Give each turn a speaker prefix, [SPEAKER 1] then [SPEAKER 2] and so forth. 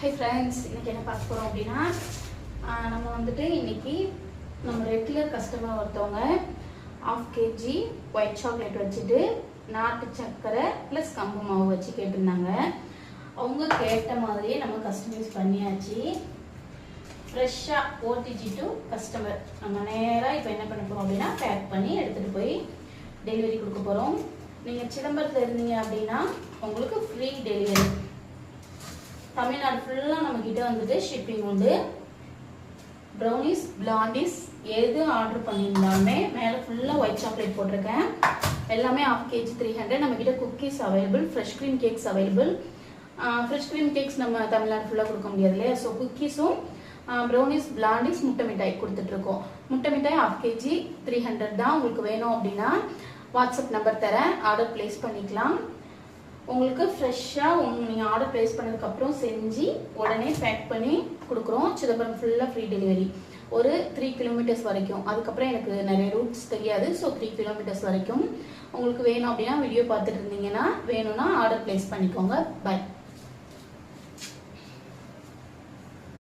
[SPEAKER 1] Hi friends, இன்னைக்கு என்ன பார்க்க போறோம் அப்படினா நம்ம வந்துட்டு இன்னைக்கு நம்ம ரெகுலர் கஸ்டமர் ஒருத்தவங்க 1/2 kg ஒயிட் சாக்லேட் வச்சிட்டு நாட்டு சக்கரை + கம்பு மாவு வச்சு கேட்டிருந்தாங்க. அவங்க கேட்ட மாதிரியே நம்ம கஸ்டமைஸ் பண்ணியாச்சு. ஃப்ரெஷ்ஷா OTG டு கஸ்டமர் நம்ம நேரா இப்போ என்ன பண்ண போறோம் அப்படினா பேக் பண்ணி எடுத்துட்டு போய் டெலிவரி கொடுக்க போறோம். நீங்க சிதம்பரத்துல இருந்தீங்க அப்படினா உங்களுக்கு ஃப்ரீ டெலிவரி. தமிழ்நாடு ஃபுல்லா நம்ம கிட்ட வந்துட்டு ஷிப்பிங் உண்டு. ப்ரௌனிஸ், பிளாண்டிஸ் எது ஆர்டர் பண்ணியிருந்தாலுமே மேலே ஃபுல்லா ஒயிட் சாக்லேட் போட்டிருக்கேன். எல்லாமே 1/2 kg 300. நம்ம கிட்ட cookies available, fresh cream cakes available. Fresh cream cakes நம்ம தமிழ்நாடு ஃபுல்லா கொடுக்க முடியாது இல்லையா? ஸோ குக்கீஸும் ப்ரௌனிஸ், பிளாண்டிஸ், முட்டை மிட்டாய் கொடுத்துட்டு இருக்கோம். முட்டை மிட்டாய் 1/2 kg 300 தான். உங்களுக்கு வேணும் அப்படின்னா வாட்ஸ்அப் நம்பர் தரேன், ஆர்டர் பிளேஸ் பண்ணிக்கலாம். உங்களுக்கு ஃப்ரெஷ்ஷாக நீங்கள் ஆர்டர் ப்ளேஸ் பண்ணதுக்கப்புறம் செஞ்சு உடனே பேக் பண்ணி கொடுக்குறோம். சிதம்பரம் ஃபுல்லாக ஃப்ரீ டெலிவரி. ஒரு 3 கிலோமீட்டர்ஸ் வரைக்கும். அதுக்கப்புறம் எனக்கு நிறைய ரூட்ஸ் தெரியாது. ஸோ 3 கிலோமீட்டர்ஸ் வரைக்கும் உங்களுக்கு வேணும் அப்படின்னா வீடியோ பார்த்துட்டு இருந்தீங்கன்னா வேணும்னா ஆர்டர் ப்ளேஸ் பண்ணிக்கோங்க. பை.